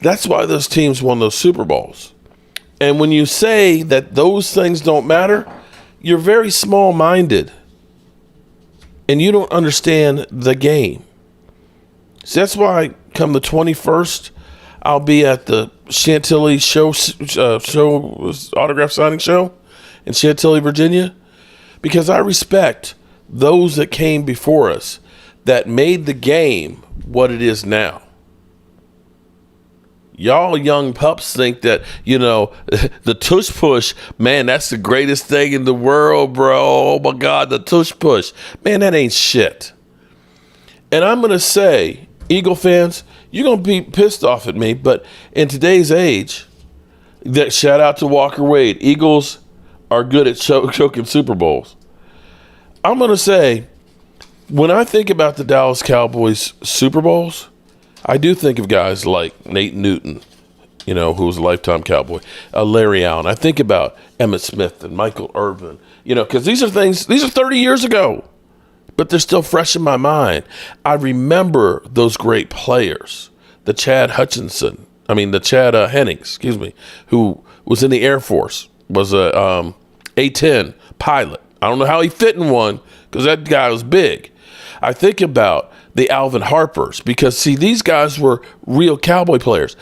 That's why those teams won those Super Bowls. And when you say that those things don't matter, you're very small-minded, and you don't understand the game. So that's why come the 21st, I'll be at the Chantilly show autograph signing show in Chantilly, Virginia, because I respect those that came before us that made the game what it is now. Y'all young pups think that, the tush push, man, that's the greatest thing in the world, bro. Oh my God, the tush push. Man, that ain't shit. And I'm going to say, Eagle fans, you're going to be pissed off at me, but in today's age, that shout out to Walker Wade, Eagles are good at choking Super Bowls. I'm going to say, when I think about the Dallas Cowboys Super Bowls, I do think of guys like Nate Newton, who was a lifetime Cowboy, Larry Allen. I think about Emmitt Smith and Michael Irvin, because these are 30 years ago, but they're still fresh in my mind. I remember those great players, the Chad Hennings, who was in the Air Force, was a A-10 pilot. I don't know how he fit in one because that guy was big. I think about the Alvin Harpers because, see, these guys were real Cowboy players.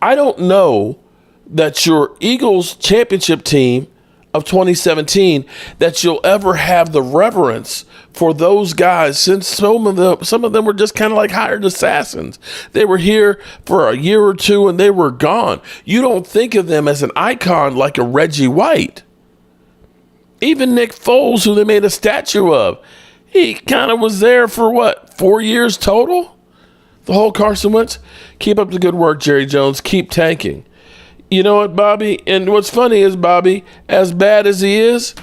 I don't know that your Eagles championship team of 2017, that you'll ever have the reverence for those guys, since some of them were just kind of like hired assassins. They were here for a year or two and they were gone. You don't think of them as an icon like a Reggie White. Even Nick Foles, who they made a statue of, he kind of was there for 4 years total? The whole Carson Wentz. Keep up the good work, Jerry Jones. Keep tanking. You know what, Bobby? And what's funny is, Bobby, as bad as he is,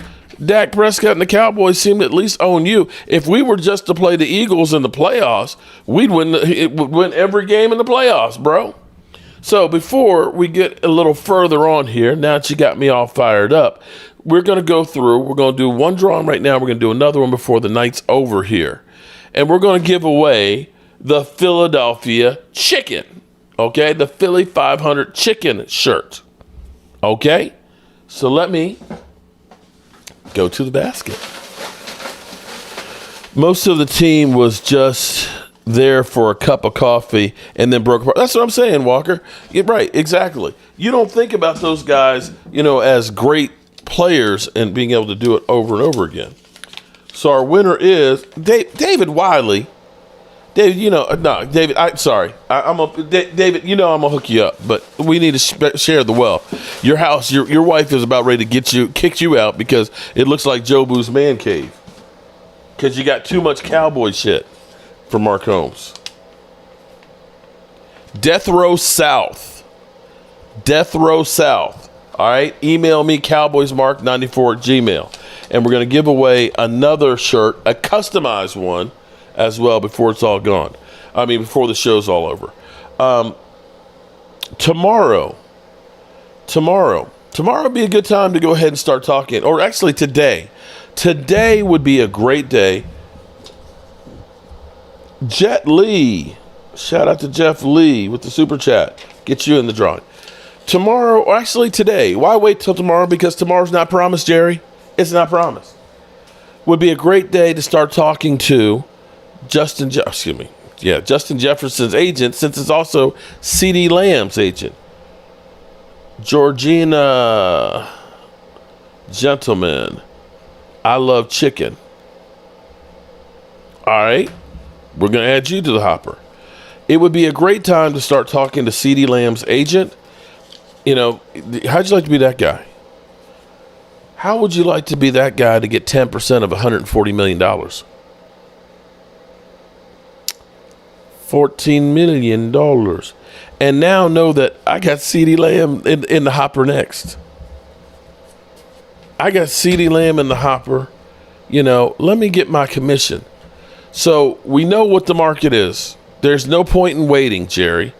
Dak Prescott and the Cowboys seem to at least own you. If we were just to play the Eagles in the playoffs, we'd win every game in the playoffs, bro. So before we get a little further on here, now that you got me all fired up, we're going to go through. We're going to do one drawing right now. We're going to do another one before the night's over here. And we're going to give away the Philadelphia Chicken. Okay? The Philly 500 Chicken shirt. Okay? So let me go to the basket. Most of the team was just there for a cup of coffee and then broke apart. That's what I'm saying, Walker. You're right, exactly. You don't think about those guys, as great players and being able to do it over and over again. So our winner is David Wiley. David, David, I'm sorry. David, I'm gonna hook you up, but we need to share the wealth. Your house, your wife is about ready to kick you out because it looks like Jobu's man cave. Because you got too much Cowboy shit from Mark Holmes. Death Row South. All right, email me cowboysmark94@gmail, and we're going to give away another shirt, a customized one, as well before it's all gone. Before the show's all over. Tomorrow would be a good time to go ahead and start talking, or actually today. Today would be a great day. Jet Lee, shout out to Jeff Lee with the super chat. Get you in the drawing. Tomorrow, or actually today. Why wait till tomorrow? Because tomorrow's not promised, Jerry. It's not promised. Would be a great day to start talking to Justin Jefferson's agent, since it's also Ceedee Lambs' agent. Georgina, gentlemen, I love chicken. All right, we're going to add you to the hopper. It would be a great time to start talking to Ceedee Lambs' agent. How'd you like to be that guy? How would you like to be that guy to get 10% of $140 million? $14 million. And now know that I got Ceedee Lamb in the hopper next. I got Ceedee Lamb in the hopper. Let me get my commission. So we know what the market is. There's no point in waiting, Jerry.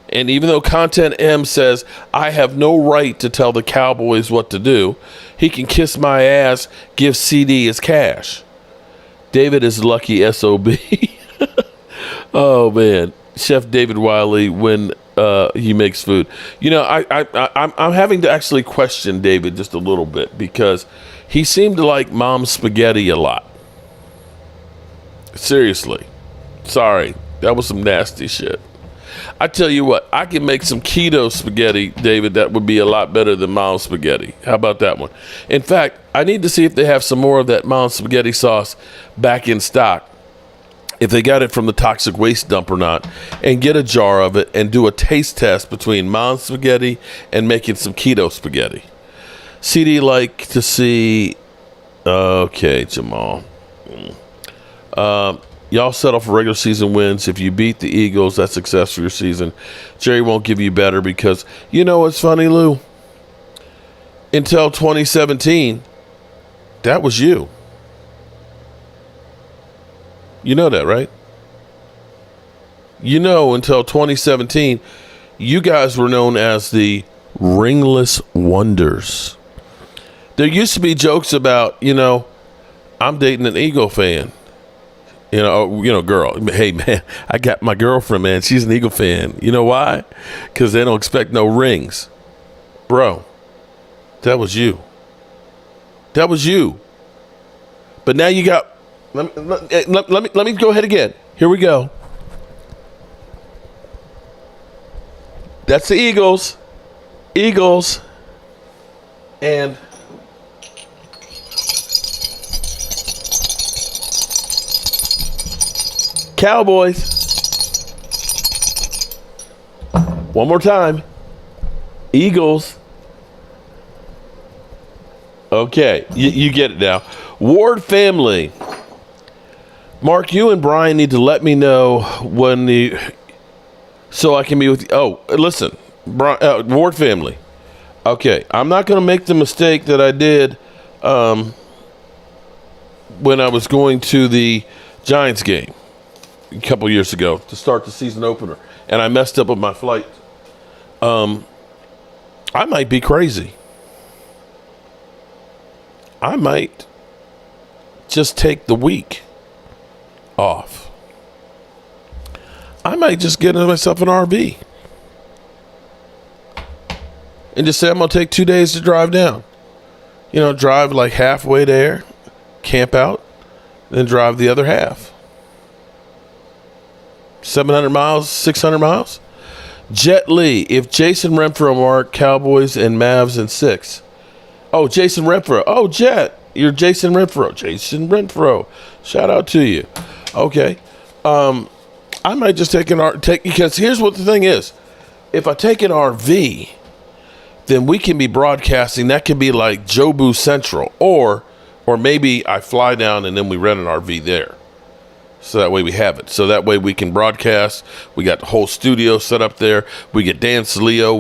And even though Content M says I have no right to tell the Cowboys what to do, he can kiss my ass, give Ceedee his cash. David is lucky SOB. Oh, man. Chef David Wiley when he makes food. I'm having to actually question David just a little bit because he seemed to like mom's spaghetti a lot. Seriously. Sorry. That was some nasty shit. I tell you what, I can make some keto spaghetti, David, that would be a lot better than mom's spaghetti. How about that one? In fact, I need to see if they have some more of that mom's spaghetti sauce back in stock, if they got it from the toxic waste dump or not, and get a jar of it and do a taste test between mom's spaghetti and making some keto spaghetti. CD like to see... Okay, Jamal. Y'all settle for regular season wins. If you beat the Eagles, that's success for your season. Jerry won't give you better because, what's funny, Lou? Until 2017, that was you. You know that, right? Until 2017, you guys were known as the ringless wonders. There used to be jokes about, I'm dating an Eagle fan. Girl. Hey, man, I got my girlfriend, man. She's an Eagle fan. You know why? Because they don't expect no rings. Bro, that was you. That was you. But now you got... Let me go ahead again. Here we go. That's the Eagles. Eagles. And... Cowboys. One more time. Eagles. Okay, you get it now. Ward family. Mark, you and Brian need to let me know so I can be with you. Oh, listen, Ward family. Okay, I'm not going to make the mistake that I did when I was going to the Giants game a couple years ago to start the season opener, and I messed up with my flight. I might be crazy. I might just take the week off. I might just get myself an RV and just say I'm going to take 2 days to drive down. Drive like halfway there, camp out, then drive the other half. 700 miles, 600 miles. Jet Li, if Jason Renfro marked Cowboys and Mavs in 6. Oh, Jason Renfro. Oh, Jet, you're Jason Renfro. Jason Renfro. Shout out to you. Okay. I might just take because here's what the thing is. If I take an RV, then we can be broadcasting. That could be like Jobu Central, or maybe I fly down and then we rent an RV there. So that way we have it. So that way we can broadcast. We got the whole studio set up there. We get Dan Salio.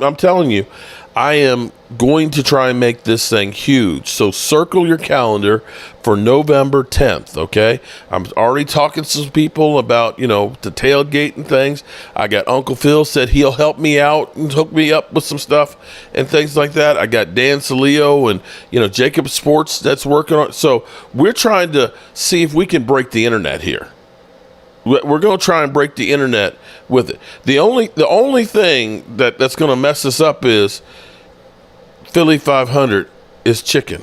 I'm telling you, I am going to try and make this thing huge. So circle your calendar for November 10th, okay? I'm already talking to some people about, the tailgate and things. I got Uncle Phil said he'll help me out and hook me up with some stuff and things like that. I got Dan Salio and, Jacob Sports that's working on it. So we're trying to see if we can break the internet here. We're going to try and break the internet with it. The only thing that's going to mess us up is Philly 500 is chicken.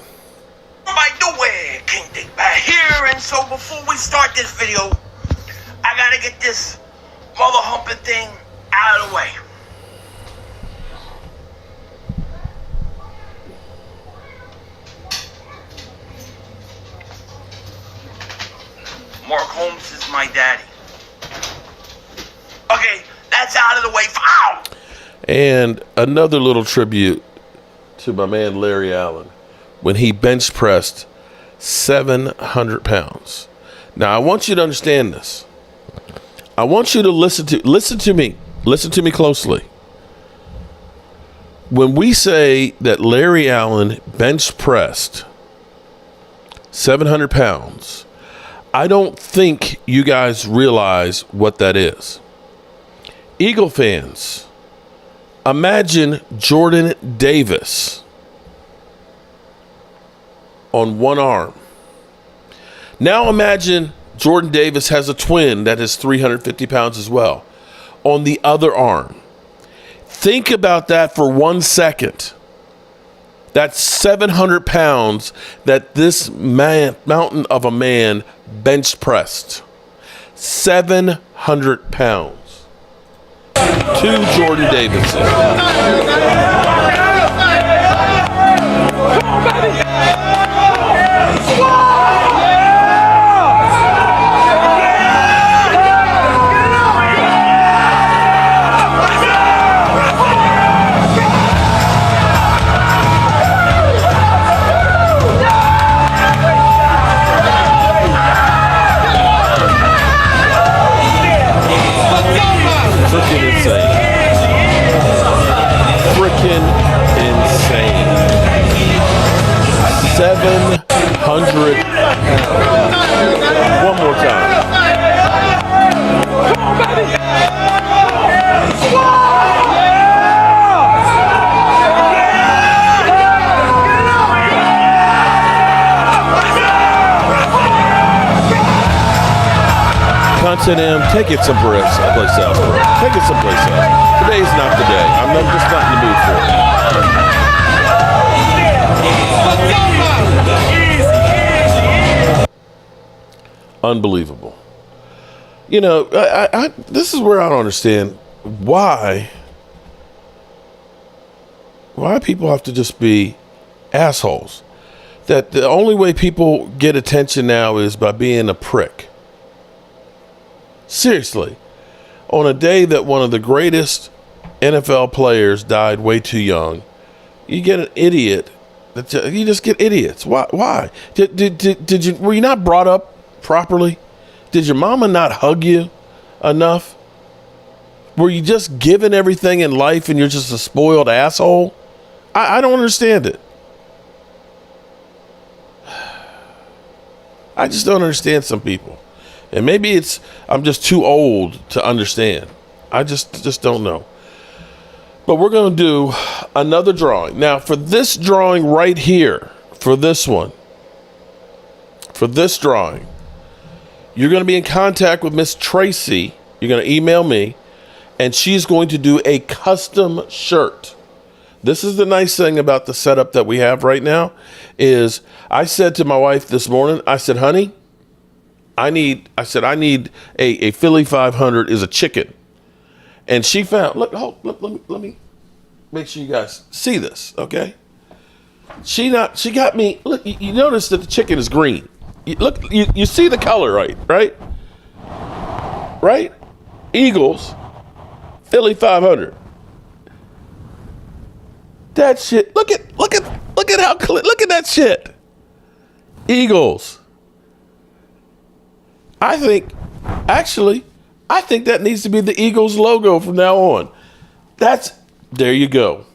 What am I doing? Can't think back here. And so before we start this video, I got to get this mother humping thing out of the way. Mark Holmes is my daddy. Okay, that's out of the way. Ow! And another little tribute to my man Larry Allen when he bench pressed 700 pounds. Now, I want you to understand this. I want you to listen to me closely. When we say that Larry Allen bench pressed 700 pounds, I don't think you guys realize what that is. Eagle fans, imagine Jordan Davis on one arm. Now imagine Jordan Davis has a twin that is 350 pounds as well on the other arm. Think about that for 1 second. That's 700 pounds that this mountain of a man bench pressed. 700 pounds. 2 Jordan Davises. Freaking Content M, take it someplace else, bro. Take it someplace else. Today's not the day. I'm just not in the mood for it. Unbelievable. You know, this is where I don't understand why people have to just be assholes. That the only way people get attention now is by being a prick. Seriously. On a day that one of the greatest NFL players died way too young, you get an idiot. You just get idiots. Why? Did you, were you not brought up properly? Did your mama not hug you enough? Were you just given everything in life and you're just a spoiled asshole? I don't understand it. I just don't understand some people. And maybe I'm just too old to understand. I just don't know. But we're going to do another drawing. Now, for this drawing right here, for this drawing, you're going to be in contact with Miss Tracy. You're going to email me, and she's going to do a custom shirt. This is the nice thing about the setup that we have right now is I said to my wife this morning, I said, honey, I need a Philly 500 is a chicken. And she found, look, let me make sure you guys see this, okay? She got me, look, you notice that the chicken is green. You see the color, right? Right? Eagles, Philly 500. That shit, look at how clear, look at that shit. Eagles. I think that needs to be the Eagles logo from now on. There you go.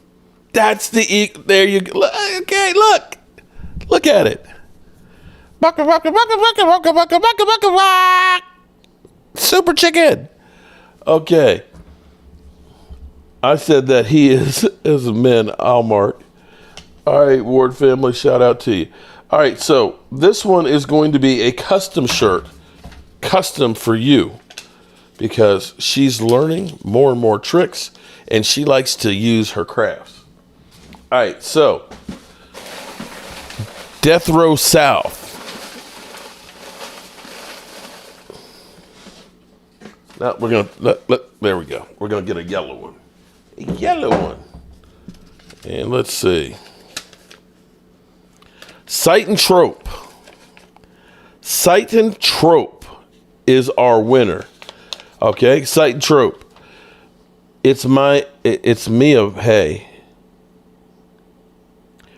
That's there you go. Okay, look at it. Super chicken. Okay. I said that he is a man, I'll mark. All right, Ward family, shout out to you. All right, so this one is going to be a custom shirt, custom for you, because she's learning more and more tricks, and she likes to use her crafts. All right, so Death Row South. Now we're gonna there we go. We're gonna get a yellow one. A yellow one. And let's see. Sight and Trope. Sight and Trope is our winner. Okay, Sight and Trope. It's Mia Hay.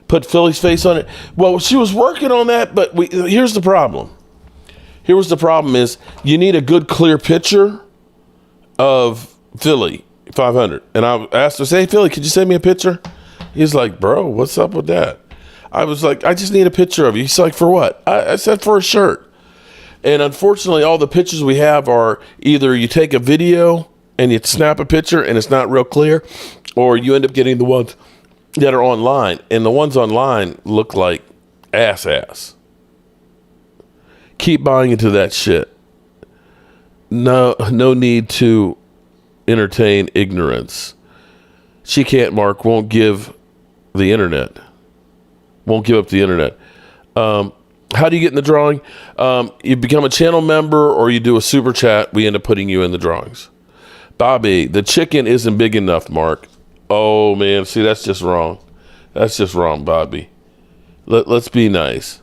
Put Philly's face on it. Well, she was working on that, but here's the problem. Here's the problem is you need a good clear picture of Philly 500. And I asked her, hey, Philly, could you send me a picture? He's like, bro, what's up with that? I was like, I just need a picture of you. He's like, for what? I said, for a shirt. And unfortunately, all the pictures we have are either you take a video and you snap a picture and it's not real clear, or you end up getting the ones that are online. And the ones online look like ass. Keep buying into that shit. No need to entertain ignorance. She can't, Mark, won't give the internet. Won't give up the internet. How do you get in the drawing? You become a channel member or you do a super chat. We end up putting you in the drawings. Bobby, the chicken isn't big enough, Mark. Oh, man. See, that's just wrong. That's just wrong, Bobby. Let's be nice.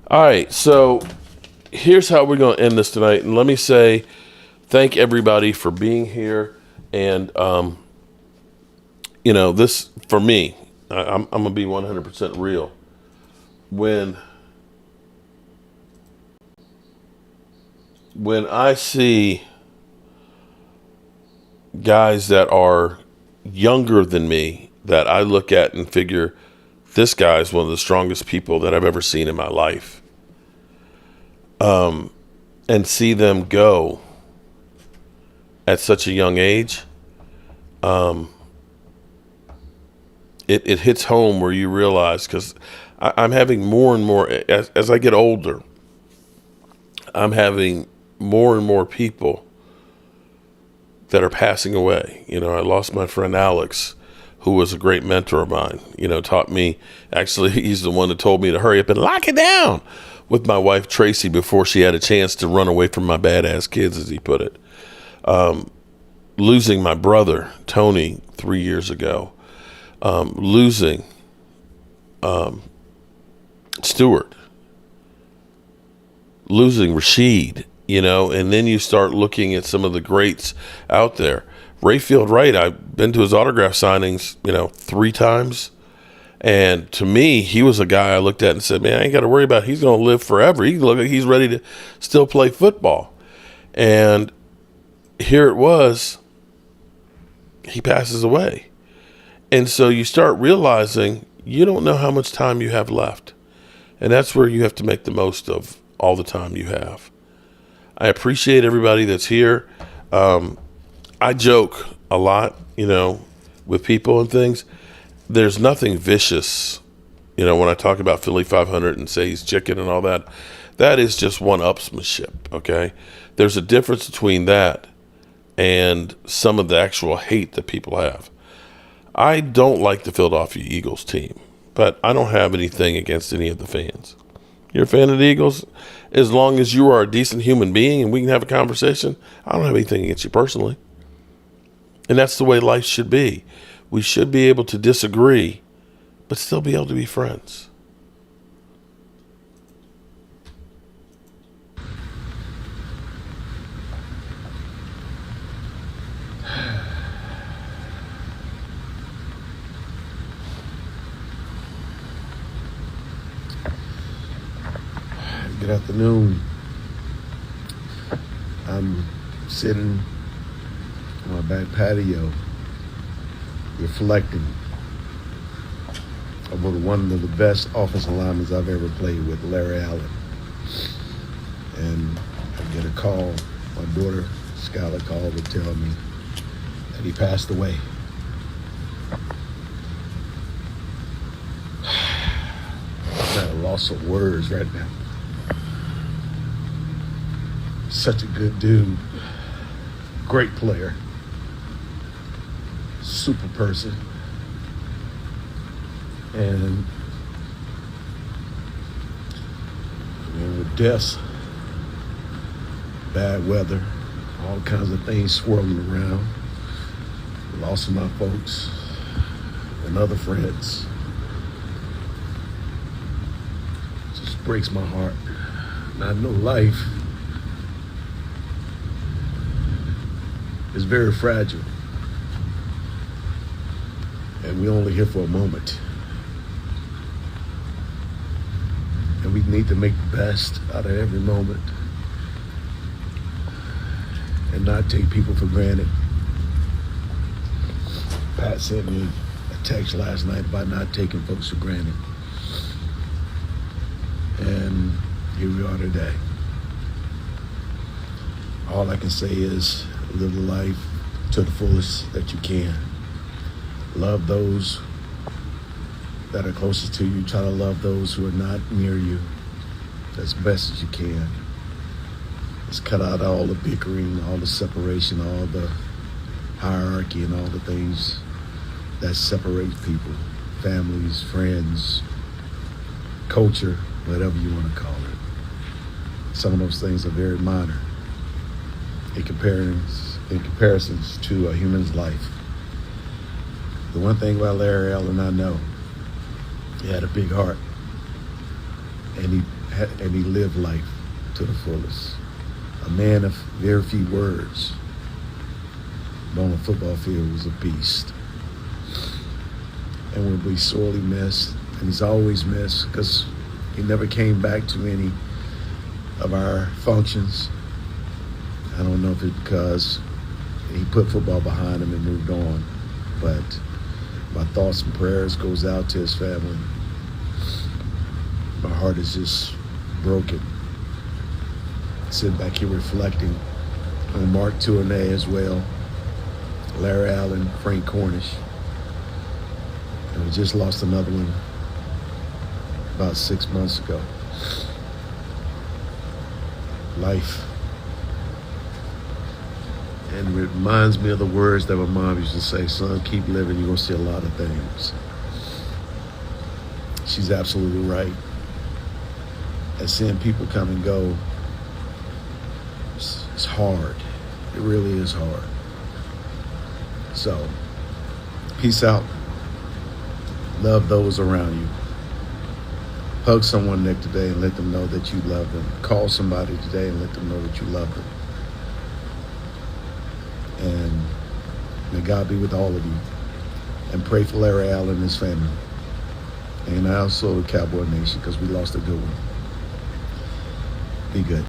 All right, so here's how we're going to end this tonight. And let me say thank everybody for being here. And, this, for me, I'm going to be 100% real. When I see guys that are younger than me that I look at and figure this guy's one of the strongest people that I've ever seen in my life, and see them go at such a young age, it hits home where you realize, because I'm having more and more, as I get older, I'm having more and more people that are passing away. You know, I lost my friend Alex, who was a great mentor of mine, you know, taught me, actually, he's the one that told me to hurry up and lock it down with my wife, Tracy, before she had a chance to run away from my badass kids, as he put it. Losing my brother, Tony, 3 years ago. Losing Stewart. Losing Rashid, you know, and then you start looking at some of the greats out there. Rayfield Wright, I've been to his autograph signings, you know, 3 times. And to me, he was a guy I looked at and said, man, I ain't got to worry about it. He's going to live forever. He look like he's ready to still play football. And here it was, he passes away. And so you start realizing you don't know how much time you have left. And that's where you have to make the most of all the time you have. I appreciate everybody that's here. I joke a lot, you know, with people and things. There's nothing vicious, you know, when I talk about Philly 500 and say he's chicken and all that. That is just one-upsmanship, okay? There's a difference between that and some of the actual hate that people have. I don't like the Philadelphia Eagles team, but I don't have anything against any of the fans. You're a fan of the Eagles? As long as you are a decent human being and we can have a conversation, I don't have anything against you personally. And that's the way life should be. We should be able to disagree, but still be able to be friends. Good afternoon. I'm sitting on my back patio reflecting on one of the best offensive linemen I've ever played with, Larry Allen. And I get a call. My daughter, Skylar, called to tell me that he passed away. I'm at a loss of words right now. Such a good dude, great player, super person, and with deaths, bad weather, all kinds of things swirling around, loss of my folks and other friends, just breaks my heart. And I know life is very fragile, and we're only here for a moment, and we need to make the best out of every moment and not take people for granted. Pat sent me a text last night about not taking folks for granted, and here we are today. All I can say is live the life to the fullest that you can. Love those that are closest to you. Try to love those who are not near you as best as you can. Let's cut out all the bickering, all the separation, all the hierarchy and all the things that separate people, families, friends, culture, whatever you want to call it. Some of those things are very minor in comparisons to a human's life. The one thing about Larry Allen I know, he had a big heart, and he lived life to the fullest. A man of very few words, but on the football field was a beast. And will be sorely missed, and he's always missed because he never came back to any of our functions. I don't know if it's because he put football behind him and moved on, but my thoughts and prayers goes out to his family. My heart is just broken. Sitting back here reflecting on Mark Tournay as well, Larry Allen, Frank Cornish, and we just lost another one about 6 months ago. Life And it reminds me of the words that my mom used to say, son, keep living, you're going to see a lot of things. She's absolutely right. And seeing people come and go, it's hard. It really is hard. So, peace out. Love those around you. Hug someone next today and let them know that you love them. Call somebody today and let them know that you love them. And may God be with all of you. And pray for Larry Allen and his family. And also the Cowboy Nation, because we lost a good one. Be good.